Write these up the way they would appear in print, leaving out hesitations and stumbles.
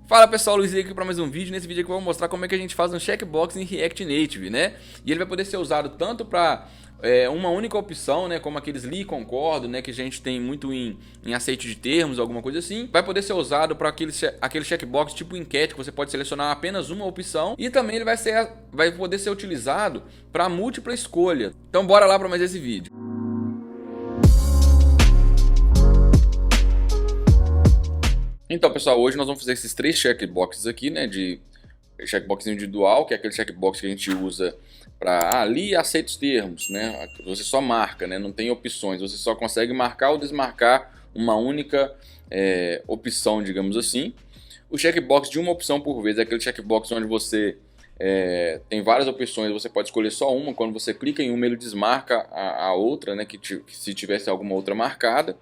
Fala pessoal, Luiz aqui para mais um vídeo. Nesse vídeo aqui eu vou mostrar como é que a gente faz um checkbox em React Native, né? E ele vai poder ser usado tanto para uma única opção, né? Como aqueles li e concordo, né? Que a gente tem muito em aceite de termos, alguma coisa assim. Vai poder ser usado para aquele checkbox tipo enquete, que você pode selecionar apenas uma opção. E também ele vai poder ser utilizado para múltipla escolha. Então bora lá para mais esse vídeo. Então, pessoal, hoje nós vamos fazer esses três checkboxes aqui, né, de checkbox individual, que é aquele checkbox que a gente usa para ali aceita os termos, né, você só marca, né, não tem opções, você só consegue marcar ou desmarcar uma única opção, digamos assim. O checkbox de uma opção por vez é aquele checkbox onde você tem várias opções, você pode escolher só uma, quando você clica em uma ele desmarca a outra, né, que se tivesse alguma outra marcada.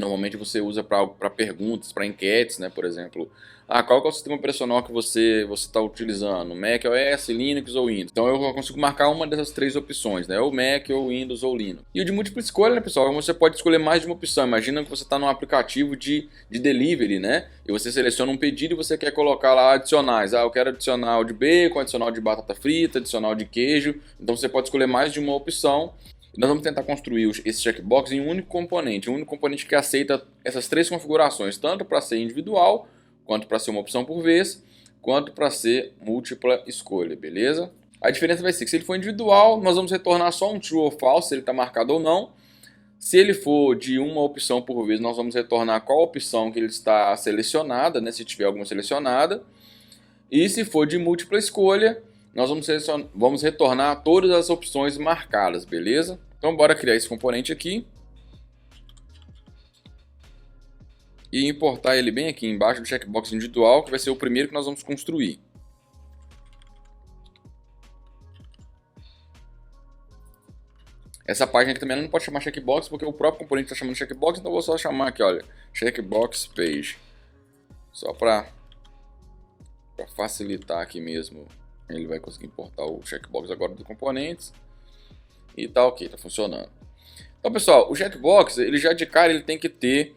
Normalmente você usa para perguntas, para enquetes, né? Por exemplo, qual que é o sistema operacional que você está utilizando? Mac, OS, Linux ou Windows? Então eu consigo marcar uma dessas três opções, né? Ou Mac, ou Windows, ou Linux. E o de múltipla escolha, né, pessoal? Você pode escolher mais de uma opção. Imagina que você está num aplicativo de delivery, né? E você seleciona um pedido e você quer colocar lá adicionais. Eu quero adicional de bacon, adicional de batata frita, adicional de queijo. Então você pode escolher mais de uma opção. Nós vamos tentar construir esse checkbox em um único componente que aceita essas três configurações, tanto para ser individual, quanto para ser uma opção por vez, quanto para ser múltipla escolha, beleza? A diferença vai ser que se ele for individual, nós vamos retornar só um true ou false, se ele está marcado ou não. Se ele for de uma opção por vez, nós vamos retornar qual opção que ele está selecionada, né, se tiver alguma selecionada. E se for de múltipla escolha, nós vamos retornar todas as opções marcadas, beleza? Então bora criar esse componente aqui. E importar ele bem aqui embaixo do checkbox individual, que vai ser o primeiro que nós vamos construir. Essa página aqui também não pode chamar checkbox, porque o próprio componente está chamando checkbox, então eu vou só chamar aqui, olha, checkbox page. Só para facilitar aqui mesmo. Ele vai conseguir importar o checkbox agora do componentes. E tá ok, tá funcionando. Então, pessoal, o checkbox, ele já de cara ele tem que ter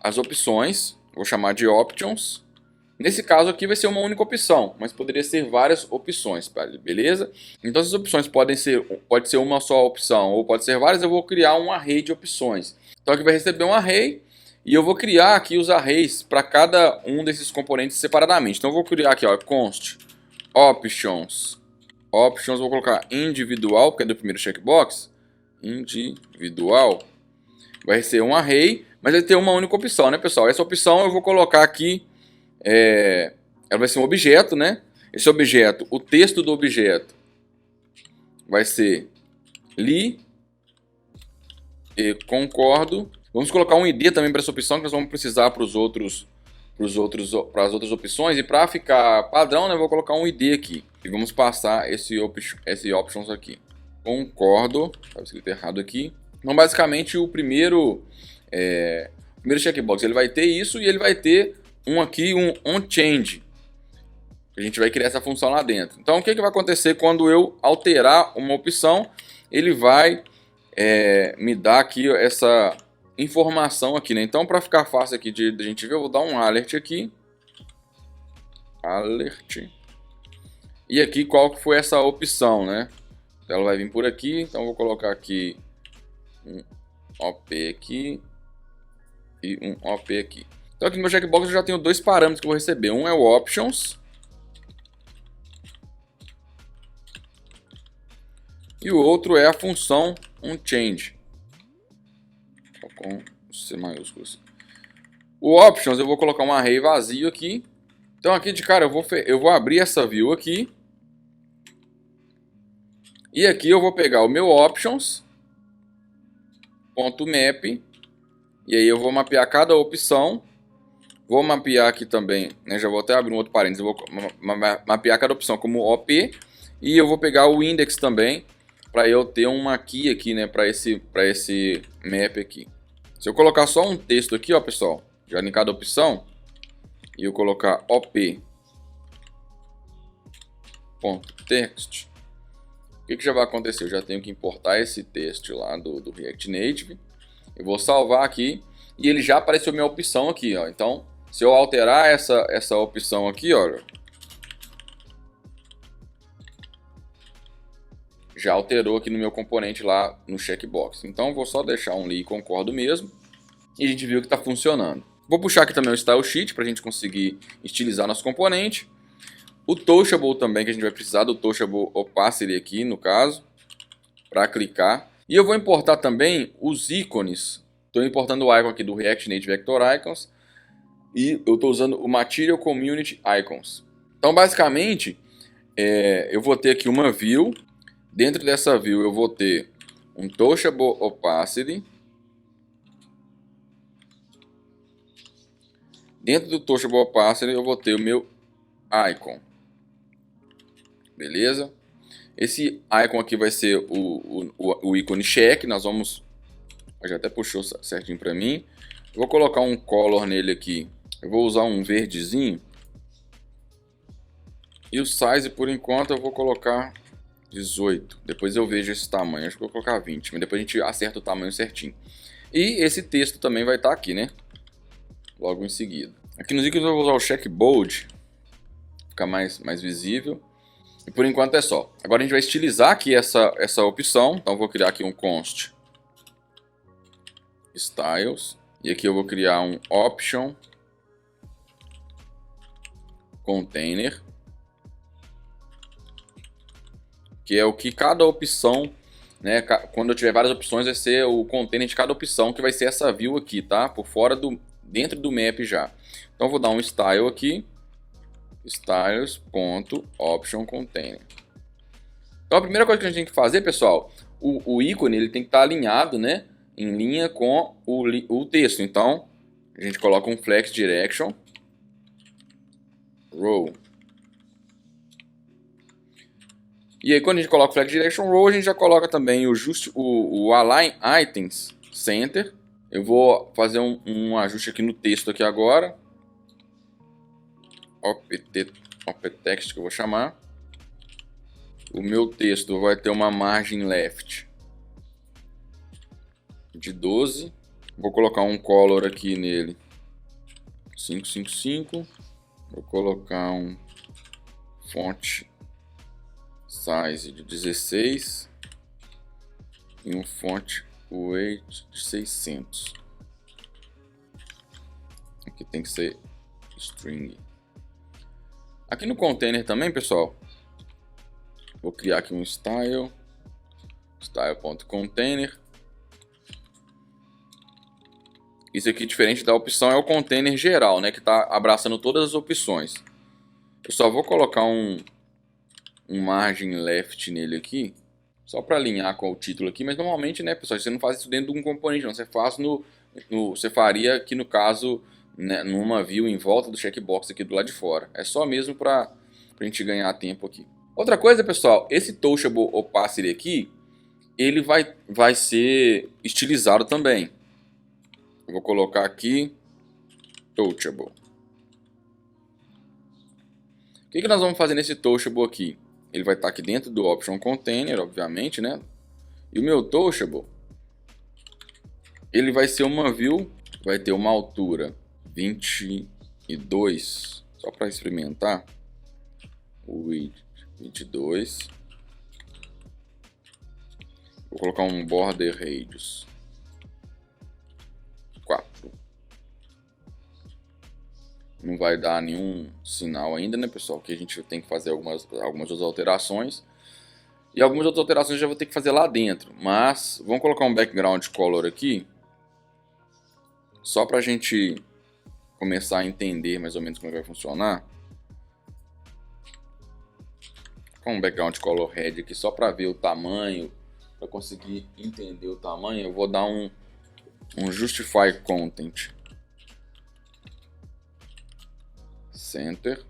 as opções. Vou chamar de options. Nesse caso aqui vai ser uma única opção, mas poderia ser várias opções, beleza? Então essas opções pode ser uma só opção ou pode ser várias. Eu vou criar um array de opções. Então aqui vai receber um array. E eu vou criar aqui os arrays para cada um desses componentes separadamente. Então eu vou criar aqui, ó, const options, vou colocar individual, porque é do primeiro checkbox, individual, vai ser um array, mas vai ter uma única opção, né, pessoal? Essa opção eu vou colocar aqui, ela vai ser um objeto, né? Esse objeto, o texto do objeto vai ser li e concordo. Vamos colocar um ID também para essa opção, que nós vamos precisar para as outras opções. E para ficar padrão, né, eu vou colocar um ID aqui. E vamos passar esse options aqui. Concordo. Estava escrito errado aqui. Então, basicamente, o primeiro checkbox ele vai ter isso e ele vai ter aqui, um onChange. A gente vai criar essa função lá dentro. Então, o que vai acontecer quando eu alterar uma opção? Ele vai me dar aqui essa informação aqui, né? Então, para ficar fácil aqui de a gente ver, eu vou dar um alert aqui. Alert. E aqui qual que foi essa opção, né? Então, ela vai vir por aqui. Então, eu vou colocar aqui um OP aqui e um OP aqui. Então, aqui no meu checkbox eu já tenho dois parâmetros que eu vou receber. Um é o options e o outro é a função onChange. Com C maiúsculo. O options eu vou colocar um array vazio aqui. Então aqui de cara eu vou abrir essa view aqui. E aqui eu vou pegar o meu options .map e aí eu vou mapear cada opção. Vou mapear aqui também, né, já vou até abrir um outro parênteses. Eu vou mapear cada opção como OP e eu vou pegar o index também para eu ter uma key aqui, né, para esse map aqui. Se eu colocar só um texto aqui, ó, pessoal, já em cada opção, e eu colocar op.text, o que já vai acontecer? Eu já tenho que importar esse texto lá do React Native. Eu vou salvar aqui e ele já apareceu minha opção aqui, ó. Então Se eu alterar essa opção aqui, olha, já alterou aqui no meu componente lá no checkbox. Então vou só deixar um li concordo mesmo. E a gente viu que está funcionando. Vou puxar aqui também o Style Sheet para a gente conseguir estilizar nosso componente. O Touchable também, que a gente vai precisar do Touchable Opacity aqui, no caso, para clicar. E eu vou importar também os ícones. Estou importando o icon aqui do React Native Vector Icons. E eu estou usando o Material Community Icons. Então, basicamente, eu vou ter aqui uma view. Dentro dessa view eu vou ter um Touchable Opacity. Dentro do Touchable Opacity eu vou ter o meu icon. Beleza? Esse icon aqui vai ser o ícone check. Nós vamos... Já até puxou certinho para mim. Eu vou colocar um color nele aqui. Eu vou usar um verdezinho. E o size, por enquanto, eu vou colocar 18. Depois eu vejo esse tamanho. Acho que eu vou colocar 20. Mas depois a gente acerta o tamanho certinho. E esse texto também vai estar aqui, né? Logo em seguida. Aqui nos ícones eu vou usar o check bold. Ficar mais visível. E por enquanto é só. Agora a gente vai estilizar aqui essa opção. Então eu vou criar aqui um const styles. E aqui eu vou criar um option container. Que é o que cada opção, né? Quando eu tiver várias opções, vai ser o container de cada opção, que vai ser essa view aqui, tá? Por fora dentro do map já. Então eu vou dar um style aqui. Styles.optionContainer. Então a primeira coisa que a gente tem que fazer, pessoal, o ícone ele tem que estar alinhado, né, em linha com o texto. Então a gente coloca um flex direction row. E aí quando a gente coloca o flex direction row, a gente já coloca também o align items center. Eu vou fazer um ajuste aqui no texto aqui agora. OpText que eu vou chamar. O meu texto vai ter uma margem left de 12. Vou colocar um color aqui nele 555. Vou colocar um font size de 16 e um font weight de 600. Aqui tem que ser string. Aqui no container também, pessoal, vou criar aqui um style.container. Isso aqui, diferente da opção, é o container geral, né, que está abraçando todas as opções. Eu só vou colocar um margin left nele aqui, só para alinhar com o título aqui, mas normalmente, né, pessoal, você não faz isso dentro de um componente, não, você faz você faria aqui no caso, né, numa view em volta do checkbox aqui do lado de fora. É só mesmo para a gente ganhar tempo aqui. Outra coisa, pessoal, esse Touchable Opacity aqui, ele vai ser estilizado também. Eu vou colocar aqui Touchable. O que nós vamos fazer nesse Touchable aqui? Ele vai estar aqui dentro do Option Container, obviamente, né? E o meu Touchable, ele vai ser uma view, vai ter uma altura 22, só para experimentar, o width 22, vou colocar um border radius 4, não vai dar nenhum sinal ainda, né, pessoal, que a gente tem que fazer algumas outras alterações, e algumas outras alterações já vou ter que fazer lá dentro, mas vamos colocar um background color aqui, só para a gente começar a entender mais ou menos como vai funcionar. Com um background color red aqui só para ver o tamanho, para conseguir entender o tamanho. Eu vou dar um justify content center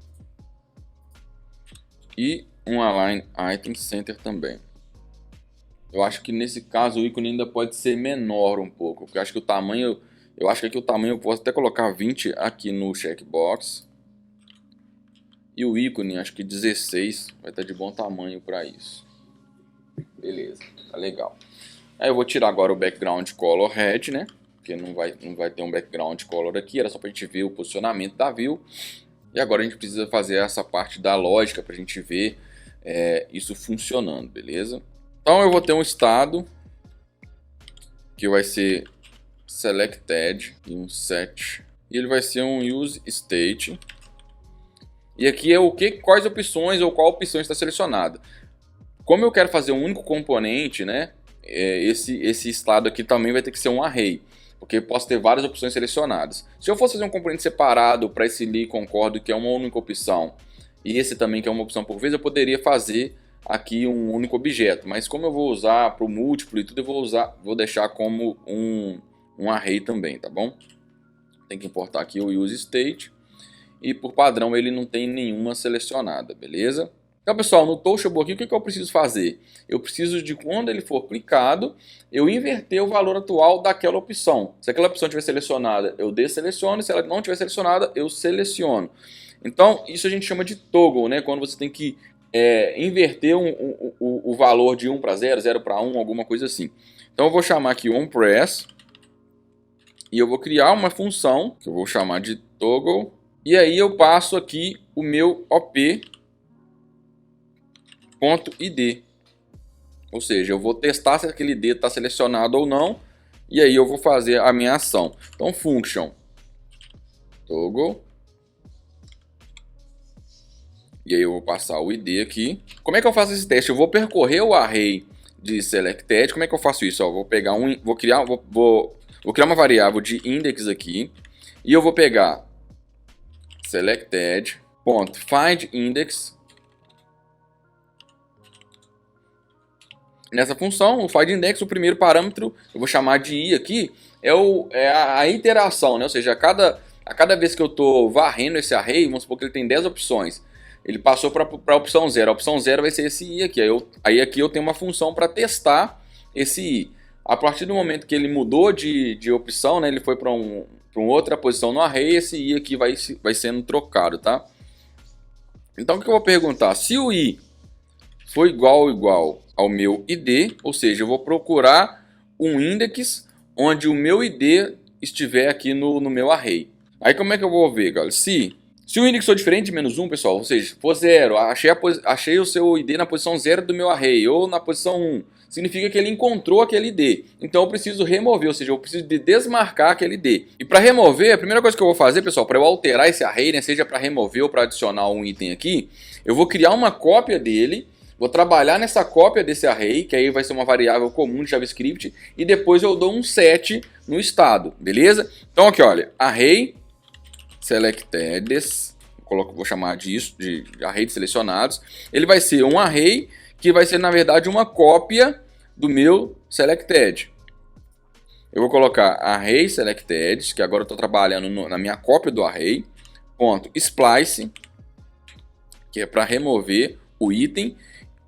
e um align item center também. Eu acho que nesse caso o ícone ainda pode ser menor um pouco, porque eu acho que o tamanho, eu posso até colocar 20 aqui no checkbox. E o ícone, acho que 16 vai estar de bom tamanho para isso. Beleza, tá legal. Aí eu vou tirar agora o background color red, né? porque não vai ter um background color aqui, era só para a gente ver o posicionamento da view. E agora a gente precisa fazer essa parte da lógica para a gente ver isso funcionando, beleza? Então eu vou ter um estado que vai ser selected e um set, e ele vai ser um use state. E aqui é quais opções ou qual opção está selecionada. Como eu quero fazer um único componente, né? Esse estado aqui também vai ter que ser um array, porque eu posso ter várias opções selecionadas. Se eu fosse fazer um componente separado para esse li concordo que é uma única opção, e esse também que é uma opção por vez, eu poderia fazer aqui um único objeto. Mas como eu vou usar para o múltiplo e tudo, eu vou deixar como um array também, tá bom? Tem que importar aqui o use state. E por padrão ele não tem nenhuma selecionada, beleza? Então, pessoal, no Touchable aqui, o que eu preciso fazer? Eu preciso de, quando ele for clicado, eu inverter o valor atual daquela opção. Se aquela opção estiver selecionada, eu desseleciono. Se ela não estiver selecionada, eu seleciono. Então, isso a gente chama de toggle, né? Quando você tem que inverter o valor de 1 para 0, 0 para 1, alguma coisa assim. Então, eu vou chamar aqui onPress. E eu vou criar uma função, que eu vou chamar de toggle. E aí eu passo aqui o meu op.id. Ou seja, eu vou testar se aquele id está selecionado ou não. E aí eu vou fazer a minha ação. Então, function toggle. E aí eu vou passar o id aqui. Como é que eu faço esse teste? Eu vou percorrer o array de selected. Como é que eu faço isso? Vou pegar vou criar uma variável de index aqui. E eu vou pegar selected.findIndex. Nessa função, o findIndex, o primeiro parâmetro, eu vou chamar de i aqui, é a iteração, né? Ou seja, a cada vez que eu estou varrendo esse array, vamos supor que ele tem 10 opções, ele passou para a opção 0. A opção 0 vai ser esse i aqui. Aí aqui eu tenho uma função para testar esse i. A partir do momento que ele mudou de opção, né, ele foi para uma outra posição no array, esse i aqui vai sendo trocado, tá? Então o que eu vou perguntar? Se o i for igual ao meu id, ou seja, eu vou procurar um index onde o meu id estiver aqui no meu array. Aí como é que eu vou ver, galera? Se o index for diferente de -1, pessoal, ou seja, for 0, achei o seu id na posição 0 do meu array, ou na posição 1, significa que ele encontrou aquele id. Então eu preciso remover, ou seja, eu preciso de desmarcar aquele id. E para remover, a primeira coisa que eu vou fazer, pessoal, para eu alterar esse array, né, seja para remover ou para adicionar um item aqui, eu vou criar uma cópia dele, vou trabalhar nessa cópia desse array, que aí vai ser uma variável comum de JavaScript, e depois eu dou um set no estado, beleza? Então aqui, olha, array selected, vou chamar disso de array de selecionados. Ele vai ser um array que vai ser, na verdade, uma cópia do meu selected. Eu vou colocar array selected, que agora eu estou trabalhando na minha cópia do array, ponto splice, que é para remover o item,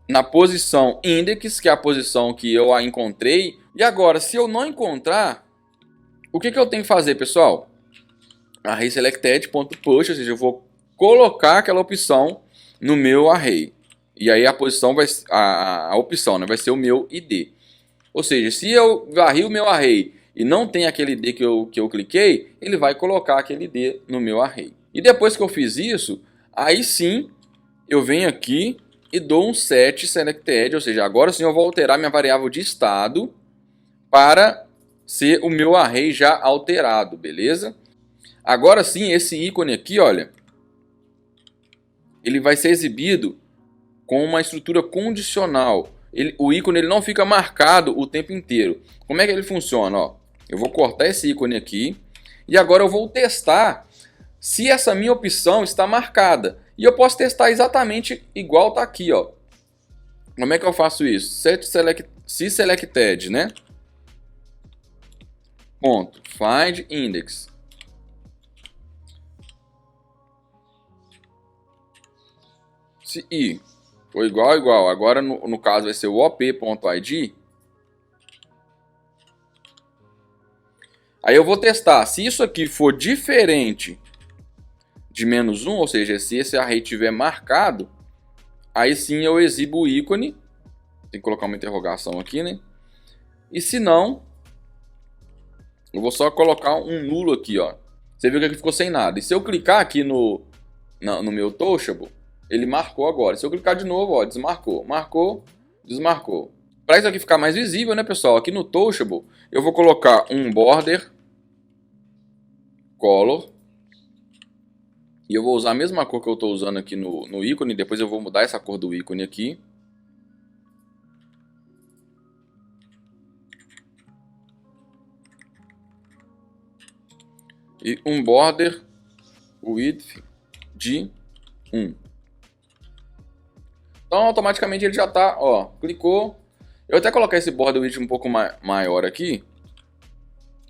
na posição index, que é a posição que eu a encontrei. E agora, se eu não encontrar, o que eu tenho que fazer, pessoal? Array selected.push, ou seja, eu vou colocar aquela opção no meu array. E aí a posição a opção, né, vai ser o meu id. Ou seja, se eu varri o meu array e não tem aquele id que eu cliquei, ele vai colocar aquele id no meu array. E depois que eu fiz isso, aí sim eu venho aqui e dou um set selected, ou seja, agora sim eu vou alterar minha variável de estado para ser o meu array já alterado, beleza? Agora sim, esse ícone aqui, olha, ele vai ser exibido com uma estrutura condicional. O ícone ele não fica marcado o tempo inteiro. Como é que ele funciona? Ó, eu vou cortar esse ícone aqui e agora eu vou testar se essa minha opção está marcada. E eu posso testar exatamente igual está aqui, ó. Como é que eu faço isso? Se selected, né? Ponto find index. Se i for igual, agora no caso vai ser o op.id. Aí eu vou testar. Se isso aqui for diferente de -1, ou seja, se esse array tiver marcado, aí sim eu exibo o ícone. Tem que colocar uma interrogação aqui, né? E se não, Eu vou só colocar um nulo aqui, ó. Você viu que aqui ficou sem nada. E se eu clicar aqui no meu Touchable, ele marcou agora. Se eu clicar de novo, ó, desmarcou. Marcou, desmarcou. Para isso aqui ficar mais visível, né, pessoal? Aqui no Touchable, eu vou colocar um border color. E eu vou usar a mesma cor que eu estou usando aqui no ícone. Depois eu vou mudar essa cor do ícone aqui. E um border width de 1. Então automaticamente ele já está, ó, clicou. Eu até colocar esse border width um pouco maior aqui.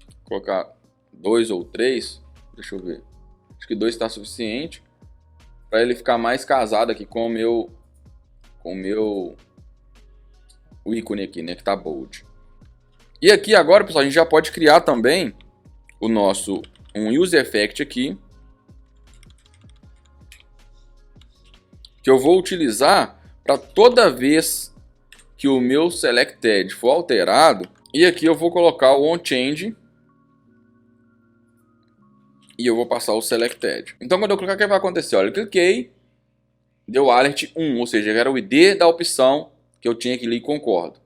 Vou colocar 2 ou 3. Deixa eu ver. Acho que 2 está suficiente. Para ele ficar mais casado aqui com o meu ícone aqui, né, que está bold. E aqui agora, pessoal, a gente já pode criar também o nosso user effect aqui, que eu vou utilizar para toda vez que o meu selected for alterado. E aqui eu vou colocar o onChange e eu vou passar o selected. Então quando eu clicar, o que vai acontecer? Olha, eu cliquei, deu alert 1, ou seja, era o ID da opção que eu tinha que ler e concordo.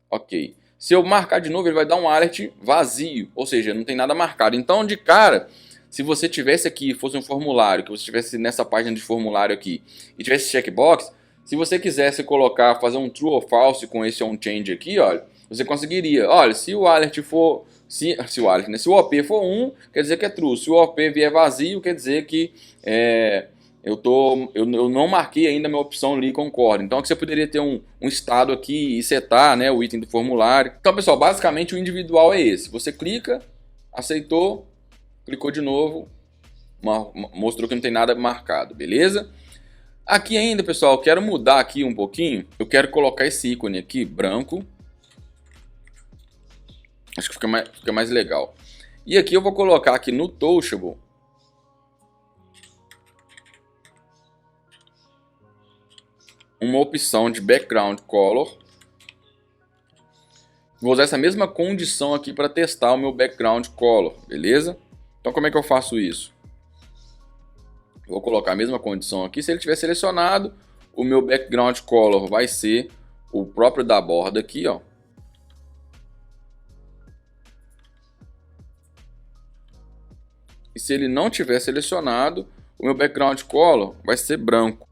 Ok. Se eu marcar de novo, ele vai dar um alert vazio, ou seja, não tem nada marcado. Então, de cara, se você tivesse aqui, fosse um formulário, que você tivesse nessa página de formulário aqui, e tivesse checkbox, se você quisesse colocar, fazer um true ou false com esse onChange aqui, olha, você conseguiria. Olha, se o alert for, se o OP for 1, quer dizer que é true. Se o OP vier vazio, quer dizer que eu não marquei ainda a minha opção li concordo. Então aqui você poderia ter um estado aqui e setar, né, o item do formulário. Então, pessoal, basicamente o individual é esse. Você clica, aceitou, clicou de novo, mostrou que não tem nada marcado, beleza? Aqui ainda, pessoal, eu quero mudar aqui um pouquinho. Eu quero colocar esse ícone aqui, branco. Acho que fica mais legal. E aqui eu vou colocar aqui no Touchable uma opção de background color. Vou usar essa mesma condição aqui para testar o meu background color, beleza? Então como é que eu faço isso? Vou colocar a mesma condição aqui. Se ele tiver selecionado, o meu background color vai ser o próprio da borda aqui, ó. E se ele não tiver selecionado, o meu background color vai ser branco.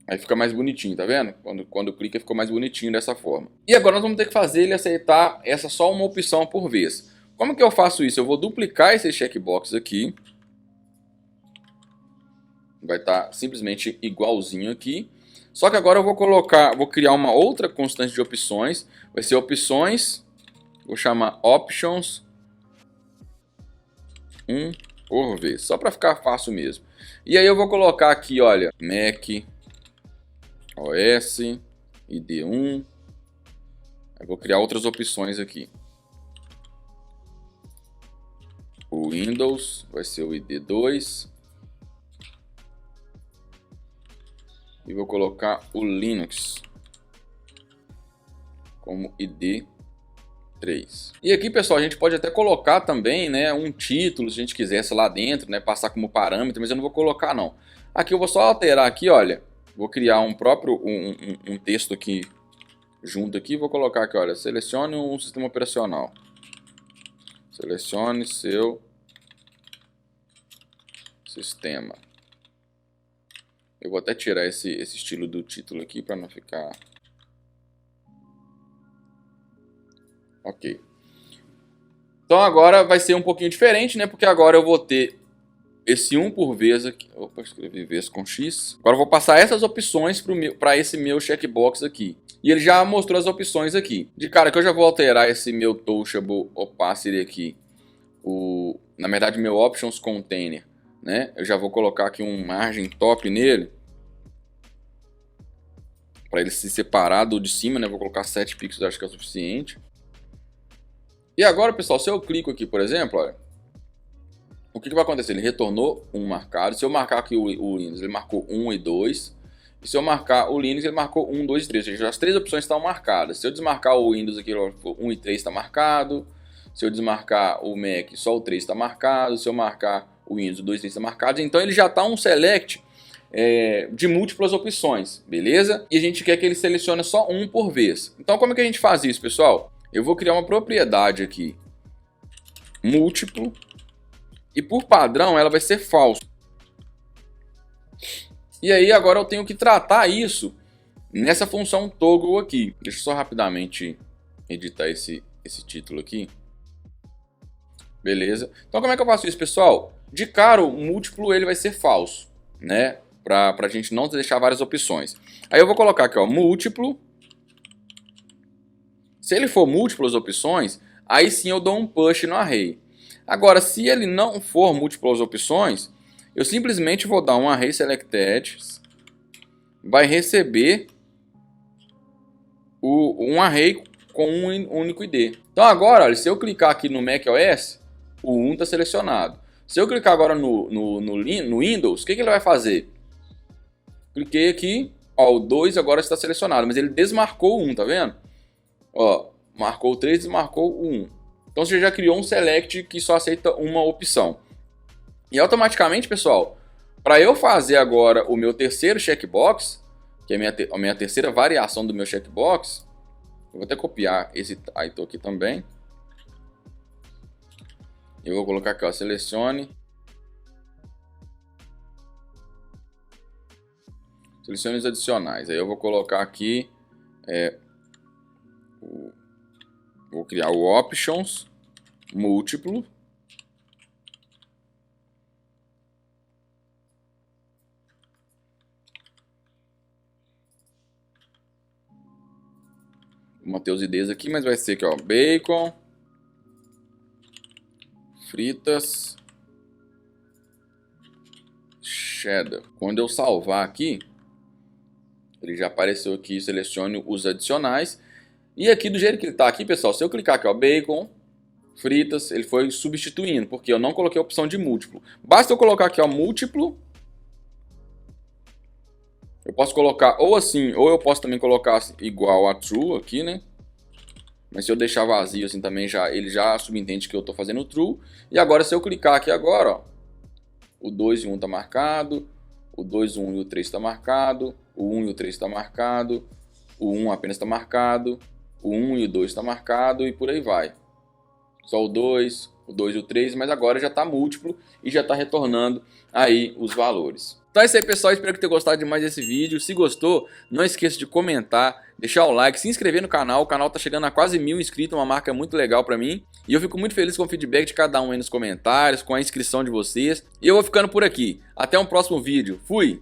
Aí fica mais bonitinho, tá vendo? Quando clica ficou mais bonitinho dessa forma. E agora nós vamos ter que fazer ele aceitar essa só uma opção por vez. Como que eu faço isso? Eu vou duplicar esse checkbox aqui. Vai estar simplesmente igualzinho aqui. Só que agora eu vou criar uma outra constante de opções. Vai ser opções, vou chamar options 1 por vez, só para ficar fácil mesmo. E aí eu vou colocar aqui, olha, Mac OS, ID1. Eu vou criar outras opções aqui. O Windows vai ser o ID2. E vou colocar o Linux como ID3. E aqui, pessoal, a gente pode até colocar também, né, um título, se a gente quisesse lá dentro, né, passar como parâmetro, mas eu não vou colocar não. Aqui eu vou só alterar aqui, olha. Vou criar um próprio um texto aqui junto aqui. Vou colocar aqui, olha, selecione um sistema operacional. Selecione seu sistema. Eu vou até tirar esse estilo do título aqui para não ficar... Ok. Então agora vai ser um pouquinho diferente, né? Porque agora eu vou ter esse 1 por vez aqui. Opa, escrevi vez com X. Agora eu vou passar essas opções para esse meu checkbox aqui. E ele já mostrou as opções aqui. De cara que eu já vou alterar esse meu Touchable Opacity aqui. Na verdade, meu Options Container. Né? Eu já vou colocar aqui um margem top nele. Para ele se separar do de cima, né? Vou colocar 7 pixels, acho que é o suficiente. E agora, pessoal, se eu clico aqui, por exemplo, olha, o que vai acontecer? Ele retornou 1 marcado. Se eu marcar aqui o Windows, ele marcou 1 e 2. E se eu marcar o Linux, ele marcou 1, 2 e 3. Ou seja, as 3 opções estão marcadas. Se eu desmarcar o Windows aqui, 1 e 3 está marcado. Se eu desmarcar o Mac, só o 3 está marcado. Se eu marcar o Windows, o 2 e 3 está marcado. Então ele já está um select de múltiplas opções, beleza? E a gente quer que ele selecione só um por vez. Então como é que a gente faz isso, pessoal? Eu vou criar uma propriedade aqui, múltiplo, e por padrão ela vai ser falso. E aí agora eu tenho que tratar isso nessa função toggle aqui. Deixa eu só rapidamente editar esse título aqui. Beleza? Então como é que eu faço isso, pessoal? De cara o múltiplo ele vai ser falso, né? Para a gente não deixar várias opções. Aí eu vou colocar aqui, ó, múltiplo. Se ele for múltiplas opções, aí sim eu dou um push no array. Agora, se ele não for múltiplas opções, eu simplesmente vou dar um array selected, vai receber um array com um único ID. Então agora, olha, se eu clicar aqui no macOS, o 1 está selecionado. Se eu clicar agora no Windows, o que ele vai fazer? Cliquei aqui, ó, o 2 agora está selecionado, mas ele desmarcou o 1, tá vendo? Ó, marcou o 3 e desmarcou o 1. Então você já criou um select que só aceita uma opção. E automaticamente, pessoal, para eu fazer agora o meu terceiro checkbox, que é a minha terceira variação do meu checkbox, eu vou até copiar esse title aqui também. Eu vou colocar aqui, ó, selecione os adicionais. Aí eu vou colocar aqui, vou criar o options múltiplo. Vou manter os IDs aqui, mas vai ser aqui, ó, bacon, fritas, cheddar. Quando eu salvar aqui, ele já apareceu aqui, selecione os adicionais. E aqui do jeito que ele está aqui, pessoal, se eu clicar aqui, ó, bacon, fritas, ele foi substituindo, porque eu não coloquei a opção de múltiplo. Basta eu colocar aqui, ó, múltiplo. Eu posso colocar ou assim, ou eu posso também colocar igual a true aqui, né? Mas se eu deixar vazio assim também, ele já subentende que eu estou fazendo true. E agora se eu clicar aqui agora, ó, o 2 e o 1 está marcado, o 2, o 1 e o 3 está marcado, o 1 e o 3 está marcado, o 1 apenas está marcado, o 1 e o 2 está marcado e por aí vai. Só o 2 e o 3, mas agora já está múltiplo e já está retornando aí os valores. Então é isso aí, pessoal, espero que tenham gostado demais desse vídeo. Se gostou, não esqueça de comentar, deixar o like, se inscrever no canal. O canal está chegando a quase 1000 inscritos, uma marca muito legal para mim. E eu fico muito feliz com o feedback de cada um aí nos comentários, com a inscrição de vocês. E eu vou ficando por aqui. Até um próximo vídeo. Fui!